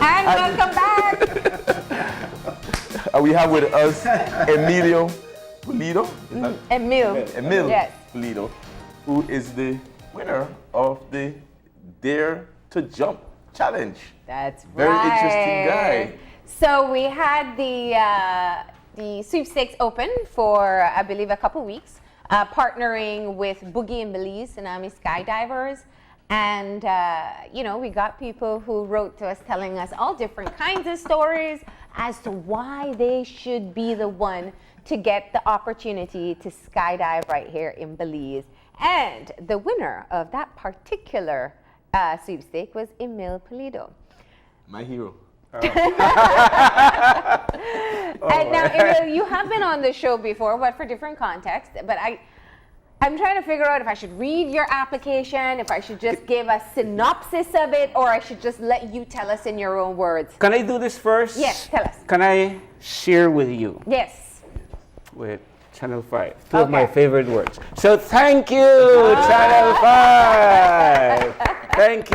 And welcome back. We have with us Emilio Pulido. Emil Yes. Pulido, who is the winner of the Dare to Jump challenge. That's Very right. interesting guy. So we had the sweepstakes open for, I believe, a couple weeks, partnering with Boogie in Belize and OYE Sky Divers. And, we got people who wrote to us telling us all different kinds of stories as to why they should be the one to get the opportunity to skydive right here in Belize. And the winner of that particular sweepstake was Emil Pulido. My hero. And now, Emil, you have been on the show before, but for different contexts. But I'm trying to figure out if I should read your application, if I should just give a synopsis of it, or I should just let you tell us in your own words. Can I do this first? Yes, tell us. Can I share with you? Yes. With Channel 5, two of my favorite words. So thank you, Channel 5. Thank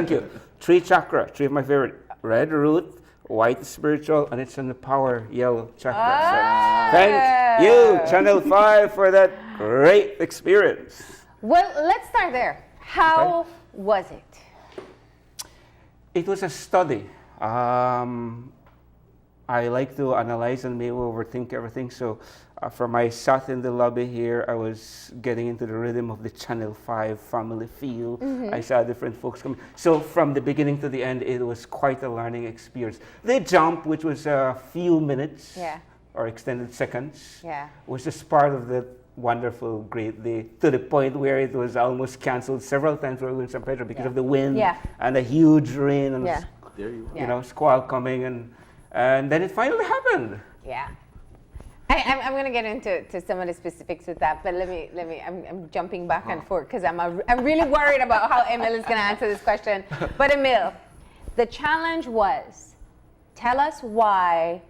you. Three chakra, three of my favorite. Red root, white spiritual, and it's in the power yellow chakra. So thank you, Channel 5, for that great experience. Well, let's start there. How was it? It was a study. I like to analyze and maybe overthink everything. So from my sat in the lobby here, I was getting into the rhythm of the Channel 5 family feel. I saw different folks coming. So from the beginning to the end, it was quite a learning experience. The jump, which was a few minutes or extended seconds, was just part of the wonderful, great day, to the point where it was almost canceled several times where we were in San Pedro because of the wind and a huge rain and squall coming, and then it finally happened. Yeah. I'm going to get into some of the specifics with that, but let me. I'm jumping back and forth because I'm really worried about how Emil is going to answer this question. But Emil, the challenge was, tell us why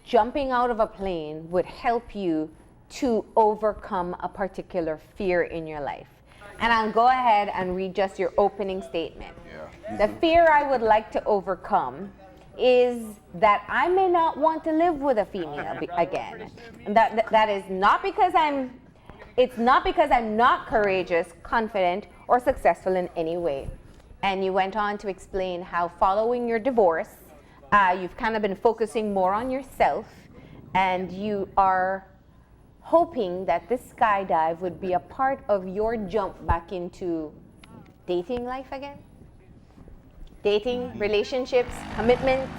jumping out of a plane would help you to overcome a particular fear in your life. And I'll go ahead and read just your opening statement. The fear I would like to overcome is that I may not want to live with a female again. And that is not because it's not because I'm not courageous, confident, or successful in any way. And you went on to explain how following your divorce, you've kind of been focusing more on yourself, and you are hoping that this skydive would be a part of your jump back into dating life again? Dating, relationships, commitments.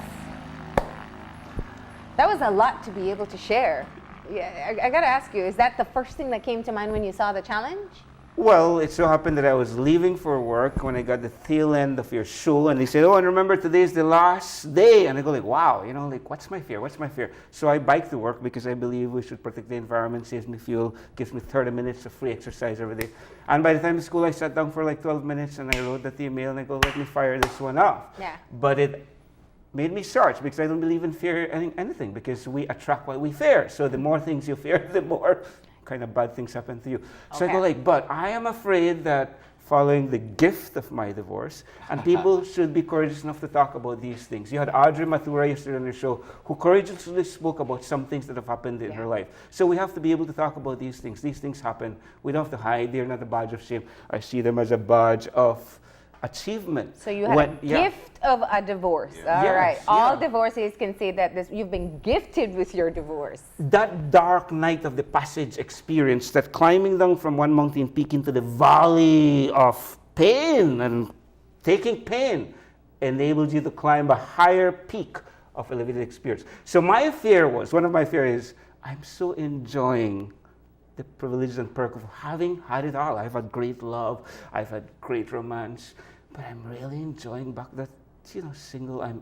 That was a lot to be able to share. Yeah, I gotta ask you, is that the first thing that came to mind when you saw the challenge? Well, it so happened that I was leaving for work when I got the tail end of your show, and they said, "Oh, and remember today's the last day." And I go like, "Wow, what's my fear? What's my fear?" So I bike to work because I believe we should protect the environment, saves me fuel, gives me 30 minutes of free exercise every day. And by the time of school, I sat down for like 12 minutes, and I wrote that email, and I go, "Let me fire this one off." Yeah. But it made me search because I don't believe in fear anything, because we attract what we fear. So the more things you fear, the more kind of bad things happen to you. So I go like, but I am afraid that following the gift of my divorce, and people should be courageous enough to talk about these things. You had Audrey Mathura yesterday on your show who courageously spoke about some things that have happened in her life. So we have to be able to talk about these things. These things happen. We don't have to hide. They're not a badge of shame. I see them as a badge of achievement. So you had a gift of a divorce. All right. All divorcees can say that you've been gifted with your divorce. That dark night of the passage experience, that climbing down from one mountain peak into the valley of pain and taking pain, enables you to climb a higher peak of elevated experience. So my fear was, one of my fears is, I'm so enjoying the privilege and perk of having had it all. I've had great love, I've had great romance, but I'm really enjoying back that, single. I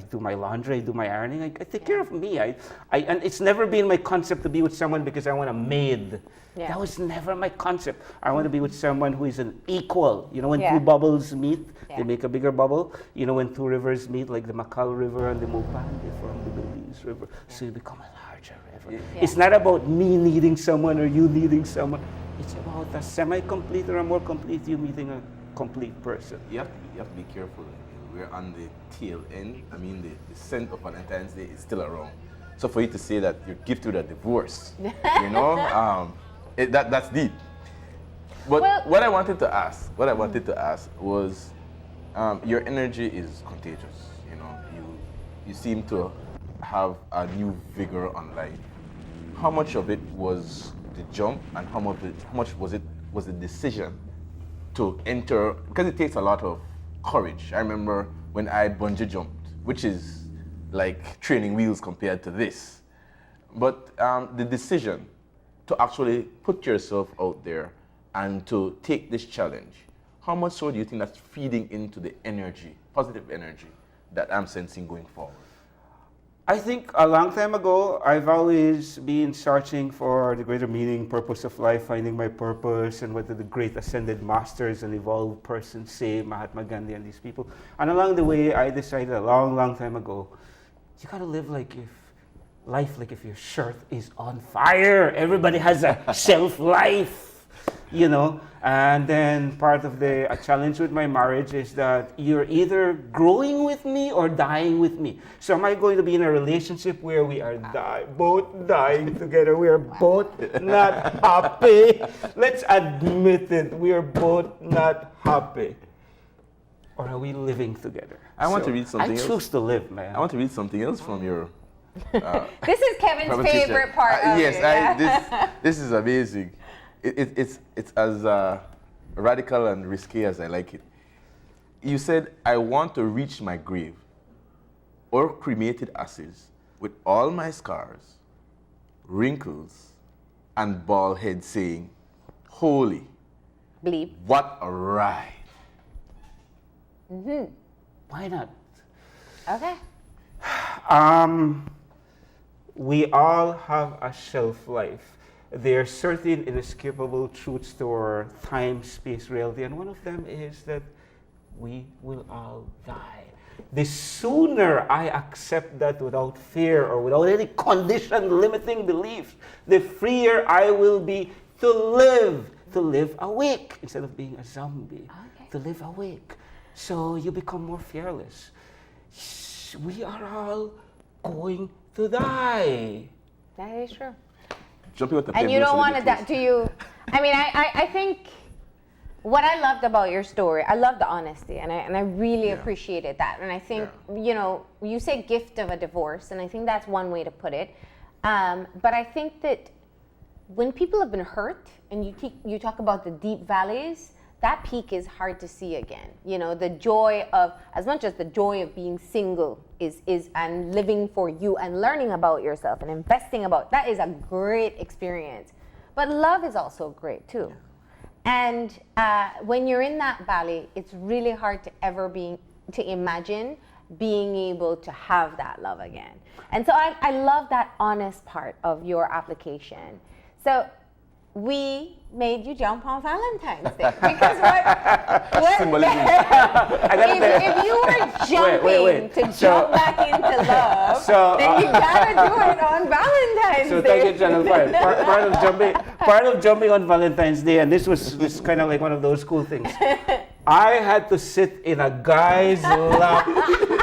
do my laundry, I do my ironing, I take care of me. And it's never been my concept to be with someone because I want a maid. Yeah. That was never my concept. I want to be with someone who is an equal. When two bubbles meet, they make a bigger bubble. When two rivers meet, like the Macau River and the Mopang, they form the Belize River. So you become a larger river. Yeah. It's not about me needing someone or you needing someone. It's about a semi-complete or a more complete you meeting a complete person. You have to be careful. we're on the tail end. I mean, the scent of Valentine's Day is still around. So for you to say that you're gifted a divorce, you know, that's deep. But Well- what I wanted to ask was, your energy is contagious. You know, you seem to have a new vigor on life. How much of it was the jump, and how much was the decision to enter? Because it takes a lot of courage. I remember when I bungee jumped, which is like training wheels compared to this. But the decision to actually put yourself out there and to take this challenge, how much so do you think that's feeding into the energy, positive energy, that I'm sensing going forward? I think a long time ago, I've always been searching for the greater meaning, purpose of life, finding my purpose, and what the great ascended masters and evolved persons say, Mahatma Gandhi and these people. And along the way, I decided a long, long time ago, you gotta live like if your shirt is on fire. Everybody has a shelf life, you know. And then part of the challenge with my marriage is that you're either growing with me or dying with me. So am I going to be in a relationship where we are both dying together? We are both not happy. Let's admit it. We are both not happy. Or are we living together? I want to read something I else. choose to live, man. I want to read something else from your This is Kevin's presentation. favorite part of yes, it. Yeah. this is amazing. It's as radical and risky as I like it. You said, I want to reach my grave or cremated ashes with all my scars, wrinkles, and bald head saying, holy, Bleep. what a ride. Why not? Okay. We all have a shelf life. There are certain inescapable truths to our time, space, reality, and one of them is that we will all die. The sooner I accept that without fear or without any conditioned limiting beliefs, the freer I will be to live awake instead of being a zombie, to live awake. So you become more fearless. We are all going to die. That is true. Jumping with the And you don't want to to, do you, I mean, I think what I loved about your story, I love the honesty, and I really appreciated that. And I think, you know, you say gift of a divorce, and I think that's one way to put it. But I think that when people have been hurt, and you talk about the deep valleys, that peak is hard to see again. You know, the joy of, as much as the joy of being single is and living for you and learning about yourself and investing about, that is a great experience. But love is also great too. And when you're in that valley, it's really hard to imagine being able to have that love again. And so I love that honest part of your application. So we made you jump on Valentine's Day because what Symbolism. if you were jumping to jump back into love, then you gotta do it on Valentine's Day. So thank you, Channel 5. Part of jumping on Valentine's Day, and this was kind of like one of those cool things. I had to sit in a guy's lap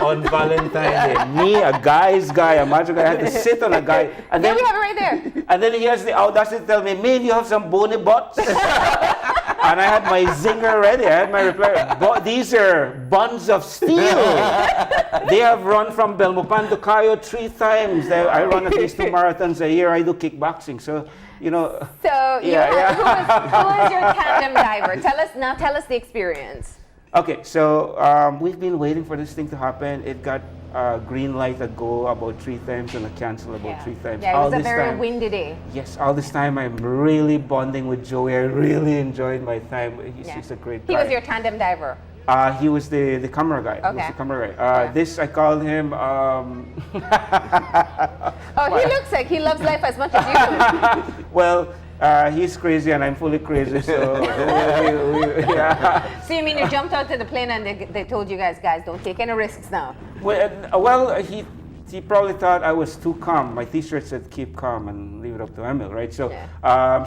on Valentine's Day. Me, a guy's guy, a magic guy, I had to sit on a guy. And There then we have it right there. And then he has the audacity to tell me, man, you have some bony butts. And I had my zinger ready. I had my reply. These are buns of steel. They have run from Belmopan to Cayo 3 times. I run at least 2 marathons a year. I do kickboxing. So, you know. So who was your tandem diver? Tell us the experience. Okay, so we've been waiting for this thing to happen. It got green light a go about 3 times and a cancel about 3 times. Yeah, it was a very windy day. Yes, all this time I'm really bonding with Joey. I really enjoyed my time. He's a great guy. He was your tandem diver. He was the camera guy. Okay. He was the camera guy. This, I called him... He looks like he loves life as much as you do. Well, he's crazy and I'm fully crazy, so... So you mean you jumped out to the plane and they told you guys, don't take any risks now? Well, he probably thought I was too calm. My t-shirt said keep calm and leave it up to Emil, right? So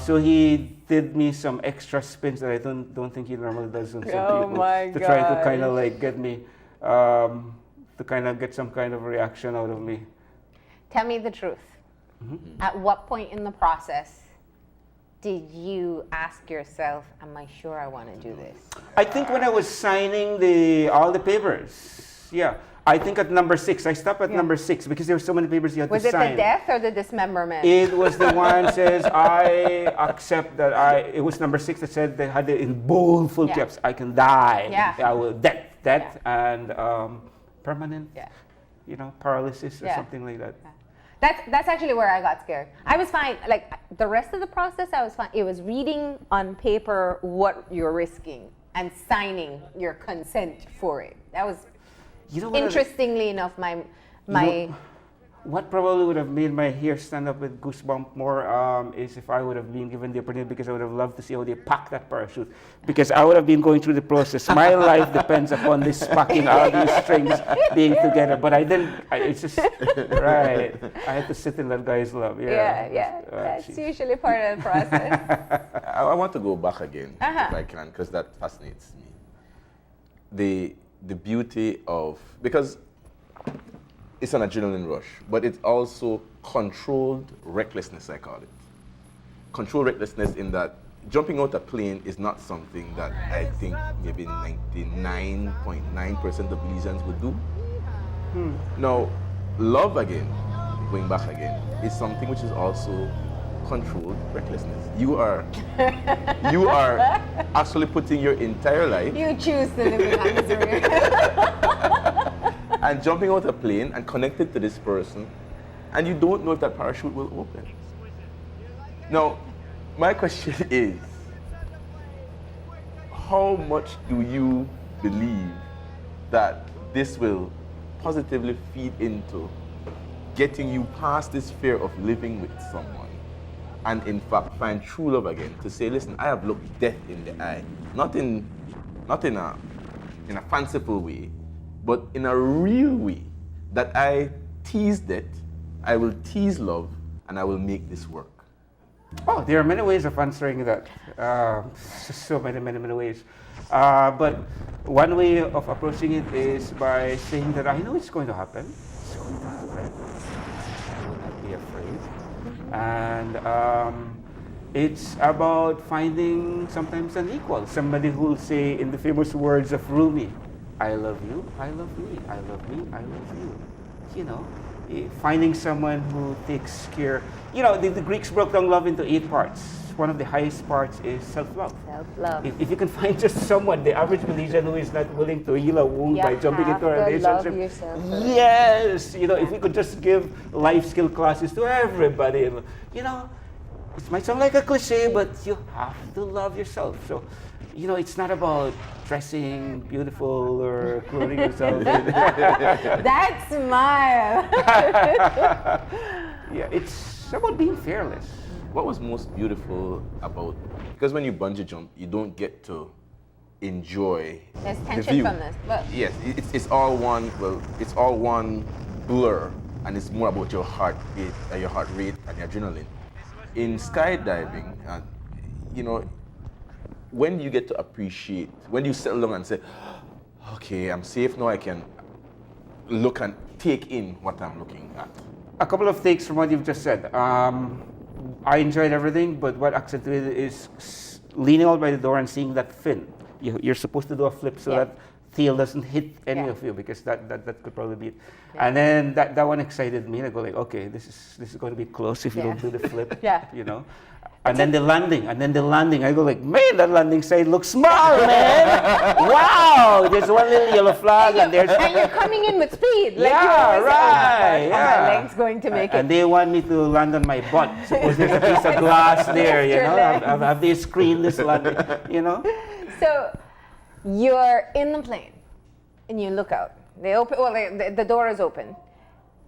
so he did me some extra spins that I don't think he normally does on some people to try to kind of like get me to kind of get some kind of reaction out of me. Tell me the truth. At what point in the process did you ask yourself, am I sure I want to do this? I think when I was signing all the papers, yeah. I think at number 6, I stopped at number 6 because there were so many papers you had Was to it sign. the death or the dismemberment? It was the one says, I accept that it was number 6 that said they had it in bold full caps, I can die. Yeah. I will, death and permanent, paralysis or something like that. That's actually where I got scared. I was fine. Like the rest of the process, I was fine. It was reading on paper what you're risking and signing your consent for it. That was interestingly enough what probably would have made my hair stand up with goosebump more is if I would have been given the opportunity, because I would have loved to see how they pack that parachute. Because I would have been going through the process. My life depends upon this packing, all these strings being together. But I didn't. It's just right. I had to sit in that guy's love. That's usually part of the process. I want to go back again if I can, because that fascinates me. The beauty of, because it's an adrenaline rush, but it's also controlled recklessness, I call it. Controlled recklessness in that jumping out a plane is not something that I think maybe 99.9% of Belizeans would do. Now, love again, going back again, is something which is also controlled recklessness. You are actually putting your entire life. You choose to live in misery. And jumping out a plane and connected to this person, and you don't know if that parachute will open. Now, my question is, how much do you believe that this will positively feed into getting you past this fear of living with someone, and in fact find true love again, to say, listen, I have looked death in the eye, not in a fanciful way, but in a real way, that I tease death, I will tease love, and I will make this work? Oh, there are many ways of answering that. So many ways. But one way of approaching it is by saying that I know it's going to happen. It's going to happen. I will not be afraid. And it's about finding sometimes an equal. Somebody who will say, in the famous words of Rumi, I love you, I love me, I love me, I love you. Finding someone who takes care. The Greeks broke down love into 8 parts. One of the highest parts is self-love. Self-love. If you can find just someone, the average Belizean who is not willing to heal a wound by jumping into a relationship. Love yourself. Yes, if we could just give life skill classes to everybody, it might sound like a cliche, but you have to love yourself. So, it's not about dressing beautiful or clothing yourself. That smile. Yeah, it's about being fearless. What was most beautiful about, because when you bungee jump, you don't get to enjoy There's the tension view. from this. But Yes, it's all one blur, and it's more about your heart rate and your adrenaline. In skydiving, when you get to appreciate, when you settle down and say, okay, I'm safe now, I can look and take in what I'm looking at. A couple of takes from what you've just said. I enjoyed everything, but what accentuated it is leaning out by the door and seeing that fin. You're supposed to do a flip so that tail doesn't hit any of you, because that could probably be it. Yeah. And then that one excited me, and I go like, okay, this is going to be close if you don't do the flip. And then the landing, I go like, man, that landing side looks small, man. Wow, there's one little yellow flag, and you're coming in with speed. Like right. My leg's going to make it. And they want me to land on my butt. Suppose there's a piece of glass there, have they screened this landing, So you're in the plane, and you look out. The door is open.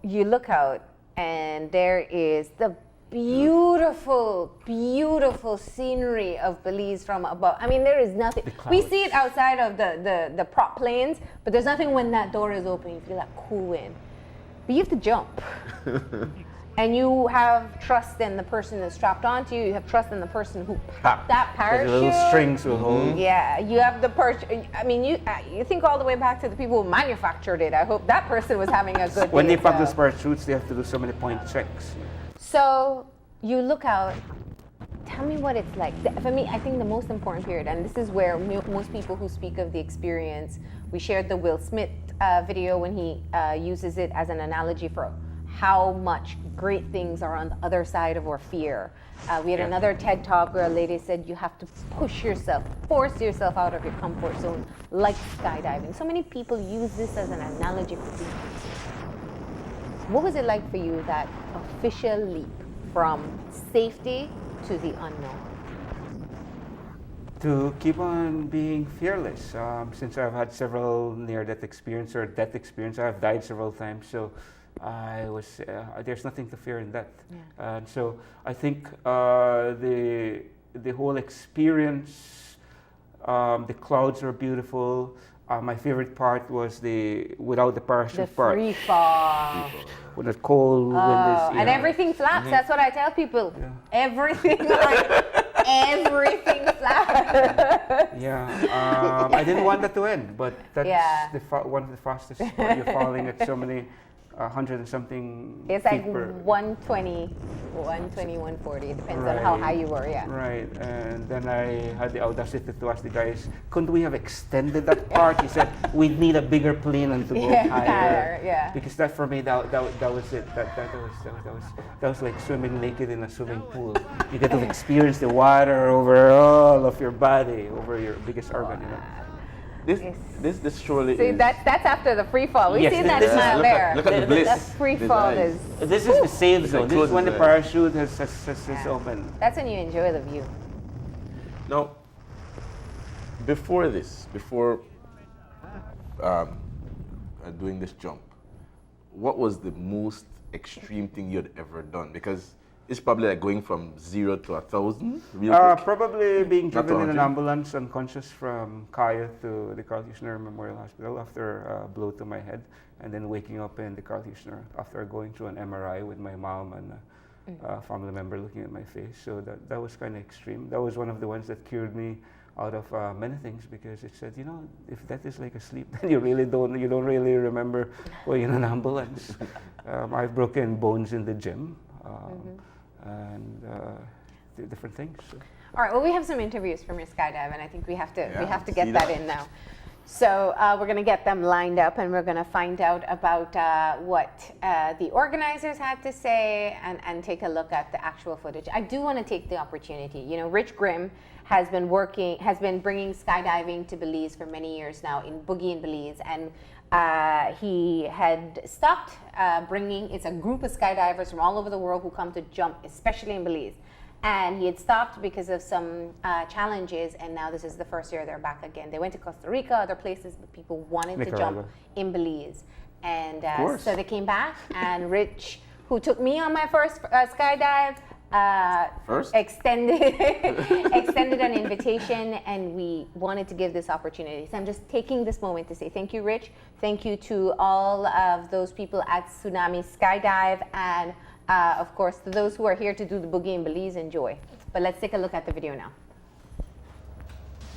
You look out, and there is the beautiful, beautiful scenery of Belize from above. I mean, there is nothing. We see it outside of the prop planes, but there's nothing when that door is open. You feel that cool wind. But you have to jump. And you have trust in the person that's strapped onto you. You have trust in the person who popped that parachute. The little strings will hold. Yeah, you have the I mean, you think all the way back to the people who manufactured it. I hope that person was having a good day. When they pop those parachutes, they have to do so many point checks. So you look out. Tell me what it's like. For me, I think the most important period, and this is where most people who speak of the experience, we shared the Will Smith video when he uses it as an analogy for how much great things are on the other side of our fear. We had another TED Talk where a lady said you have to push yourself, force yourself out of your comfort zone, like skydiving. So many people use this as an analogy for people. What was it like for you, that official leap from safety to the unknown? To keep on being fearless. Since I've had several near-death experience or death experience, I've died several times. So I was there's nothing to fear in that. Yeah. And so I think the whole experience, the clouds are beautiful. My favorite part was without the parachute part. The free fall. When the cold wind is, and everything flaps. That's what I tell people. Yeah. Everything flaps. Yeah. I didn't want that to end, but that's one of the fastest. You're falling at so many 100 and something. It's like 120, 140. It depends on how high you were. Yeah. Right. And then I had the audacity to ask the guys, couldn't we have extended that part? He said we'd need a bigger plane and to go higher. Yeah. Because that for me that was it. That was like swimming naked in a swimming pool. You get to experience the water over all of your body, over your biggest organ. You know. This surely See, is. that's after the free fall. We've seen that smile there. Look at the bliss. The free fall is. This is the safe zone. This is when the parachute has opened. That's when you enjoy the view. Now, before doing this jump, what was the most extreme thing you had ever done? Because it's probably like going from 0 to 1,000 real quick. Probably being driven in an ambulance unconscious from Kaya to the Carl Huschner Memorial Hospital after a blow to my head, and then waking up in the Carl Huschner after going through an MRI with my mom and a family member looking at my face. So that was kind of extreme. That was one of the ones that cured me out of many things, because it said, if that is like a sleep, then you don't really remember going in an ambulance. I've broken bones in the gym. And different things. So. All right. Well, we have some interviews from your skydive, and I think we have to get that in now. So we're going to get them lined up, and we're going to find out about what the organizers had to say, and take a look at the actual footage. I do want to take the opportunity. Rich Grimm has been bringing skydiving to Belize for many years now in Belize, and he had stopped bringing. It's a group of skydivers from all over the world who come to jump, especially in Belize. And he had stopped because of some challenges, and now this is the first year they're back again. They went to Costa Rica, other places, but people wanted to jump in Belize. And so they came back, and Rich, who took me on my first skydive, extended an invitation, and we wanted to give this opportunity. So I'm just taking this moment to say thank you, Rich. Thank you to all of those people at Tsunami Skydive, and of course, to those who are here to do the boogie in Belize. Enjoy. But let's take a look at the video now.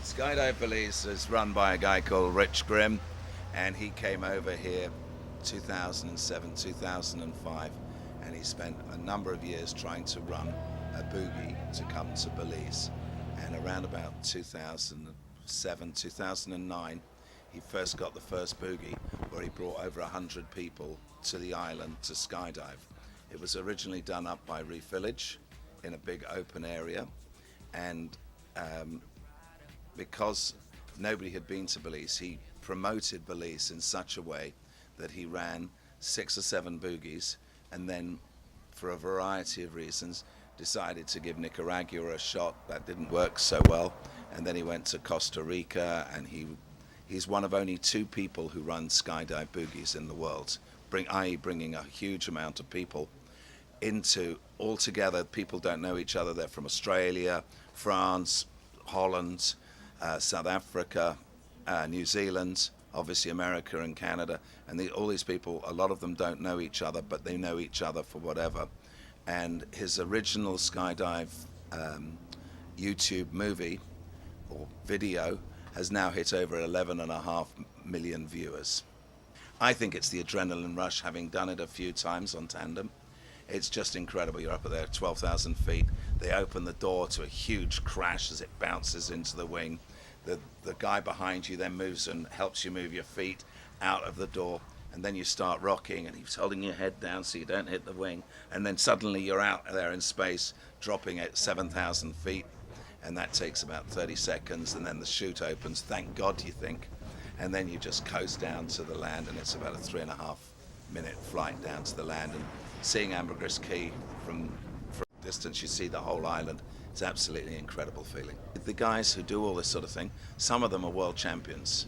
Skydive Belize is run by a guy called Rich Grimm, and he came over here 2007, 2005, and he spent a number of years trying to run a boogie to come to Belize. And around about 2007, 2009, he first got the first boogie, where he brought over 100 people to the island to skydive. It was originally done up by Reef Village in a big open area, and because nobody had been to Belize, he promoted Belize in such a way that he ran 6 or 7 boogies, and then for a variety of reasons decided to give Nicaragua a shot. That didn't work so well, and then he went to Costa Rica, and he's one of only 2 people who run skydive boogies in the world, bringing a huge amount of people into all together. People don't know each other. They're from Australia, France, Holland, South Africa, New Zealand, obviously America and Canada, and all these people, a lot of them don't know each other, but they know each other for whatever. and his original skydive YouTube movie or video has now hit over 11.5 million viewers. I think it's the adrenaline rush, having done it a few times on tandem. It's just incredible. You're up at there, 12,000 feet. They open the door to a huge crash as it bounces into the wing. The guy behind you then moves and helps you move your feet out of the door, and then you start rocking, and he's holding your head down so you don't hit the wing, and then suddenly you're out there in space, dropping at 7,000 feet, and that takes about 30 seconds, and then the chute opens, thank God, you think, and then you just coast down to the land, and it's about a 3.5 minute flight down to the land, and seeing Ambergris Caye from distance, you see the whole island. It's absolutely incredible feeling. The guys who do all this sort of thing, some of them are world champions,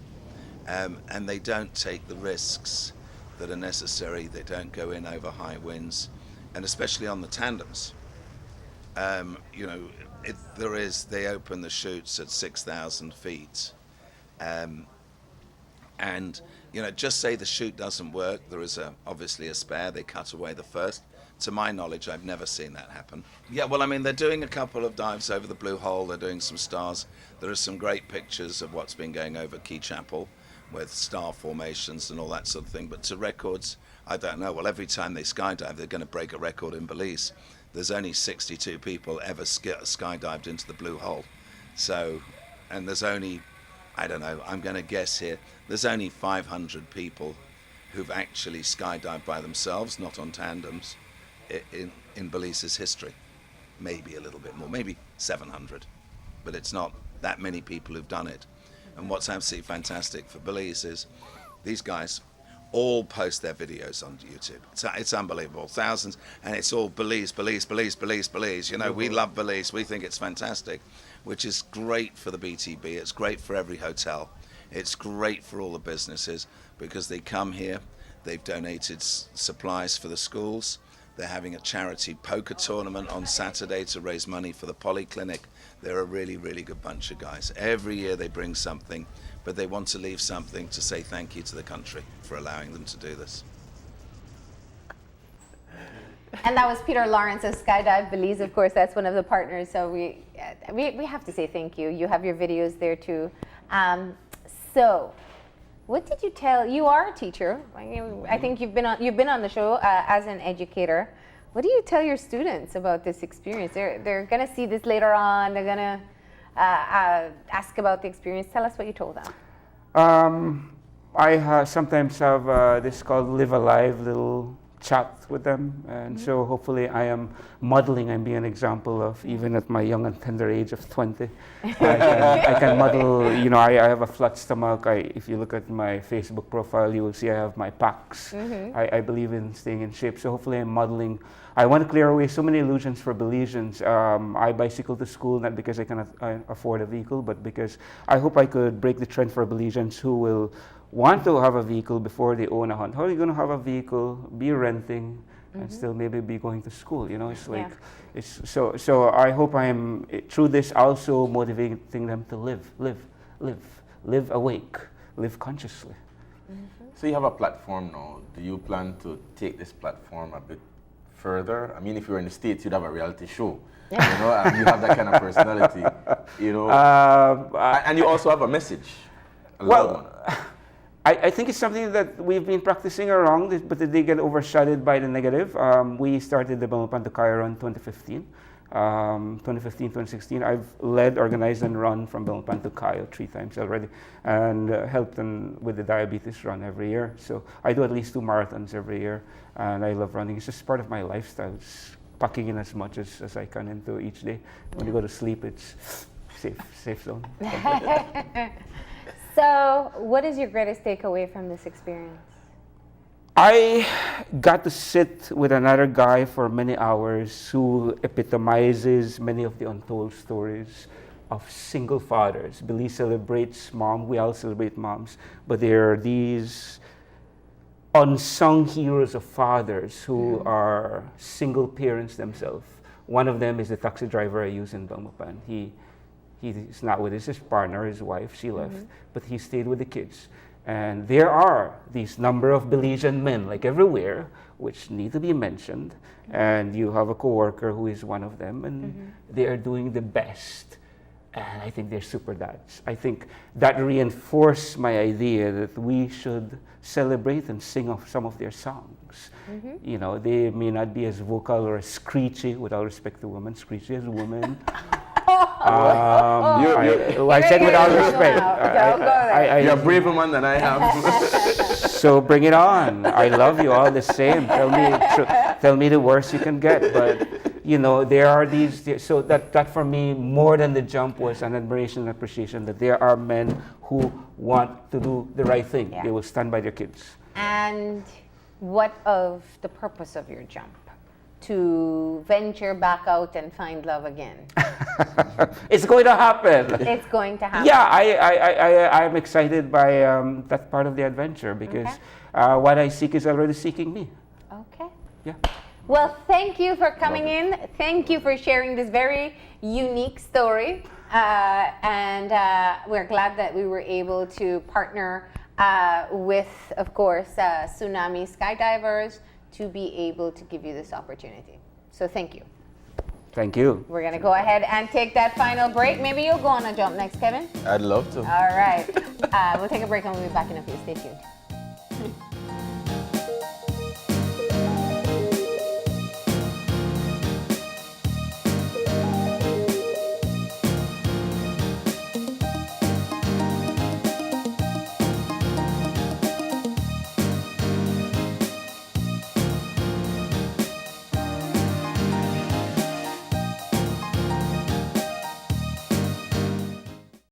and they don't take the risks that are necessary. They don't go in over high winds, and especially on the tandems. You know, they open the chutes at 6,000 feet, and you know, just say the chute doesn't work. There is obviously a spare. They cut away the first. To my knowledge, I've never seen that happen. Yeah, well, I mean, they're doing a couple of dives over the Blue Hole. They're doing some stars. There are some great pictures of what's been going over Key Chapel with star formations and all that sort of thing. But to records, I don't know. Well, every time they skydive, they're going to break a record in Belize. There's only 62 people ever skydived into the Blue Hole. So, and there's only, I don't know, I'm going to guess here, there's only 500 people who've actually skydived by themselves, not on tandems, in Belize's history. Maybe a little bit more, maybe 700, but it's not that many people who've done it. And what's absolutely fantastic for Belize is these guys all post their videos on YouTube. It's unbelievable, thousands, and it's all Belize, Belize, Belize, Belize, Belize. You know, we love Belize, we think it's fantastic, which is great for the BTB, it's great for every hotel, it's great for all the businesses, because they come here, they've donated supplies for the schools. They're having a charity poker tournament on Saturday to raise money for the polyclinic. They're a really, really good bunch of guys. Every year they bring something, but they want to leave something to say thank you to the country for allowing them to do this. And that was Peter Lawrence of Skydive Belize, of course. That's one of the partners. So we have to say thank you. You have your videos there too. So, what did you tell? You are a teacher. I think you've been on the show as an educator. What do you tell your students about this experience? They're going to see this later on. They're going to ask about the experience. Tell us what you told them. I sometimes have this called Live Alive little chat with them, and so hopefully I am modeling and being an example of, even at my young and tender age of 20, I can model. You know, I have a flat stomach. If you look at my Facebook profile, you will see I have my packs. I believe in staying in shape, so hopefully I'm modeling. I want to clear away so many illusions for Belizeans. I bicycle to school not because I cannot afford a vehicle, but because I hope I could break the trend for Belizeans who will want to have a vehicle before they own a home. How are you going to have a vehicle, be renting, and still maybe be going to school? You know, it's like, it's so I hope I'm through this also motivating them to live awake, live consciously. So you have a platform now. Do you plan to take this platform a bit further? I mean, if you were in the States, you'd have a reality show. You know, and you have that kind of personality. You know, and you also have a message. I think it's something that we've been practicing around, but they get overshadowed by the negative. We started the Belmopan to Cayo Run 2015. 2015, 2016, I've led, organized, and run from Belmopan to Cayo 3 times already, and helped them with the diabetes run every year. So I do at least 2 marathons every year, and I love running. It's just part of my lifestyle. It's packing in as much as I can into each day. When you go to sleep, it's safe zone. So, what is your greatest takeaway from this experience? I got to sit with another guy for many hours who epitomizes many of the untold stories of single fathers. Belize celebrates mom, we all celebrate moms, but there are these unsung heroes of fathers who are single parents themselves. One of them is the taxi driver I use in Belmopan. He's not with his partner, his wife, she left, but he stayed with the kids. And there are these number of Belizean men, like everywhere, which need to be mentioned. And you have a coworker who is one of them, and they are doing the best. And I think they're super dads. I think that reinforced my idea that we should celebrate and sing of some of their songs. You know, they may not be as vocal or as screechy, with all respect to women, screechy as women. I said with all respect. Don't go there. You're a braver man than I am. So bring it on. I love you all the same. Tell me the worst you can get. But you know, there are these. So that for me, more than the jump, was an admiration and appreciation that there are men who want to do the right thing. Yeah. They will stand by their kids. And what of the purpose of your jump? To venture back out and find love again. It's going to happen. It's going to happen. Yeah, I'm excited by that part of the adventure because what I seek is already seeking me. Okay. Yeah. Well, thank you for coming in. Thank you for sharing this very unique story. And we're glad that we were able to partner with, of course, Tsunami Skydivers to be able to give you this opportunity. So thank you. Thank you. We're going to go ahead and take that final break. Maybe you'll go on a jump next, Kevin? I'd love to. All right. We'll take a break and we'll be back in a few. Stay tuned.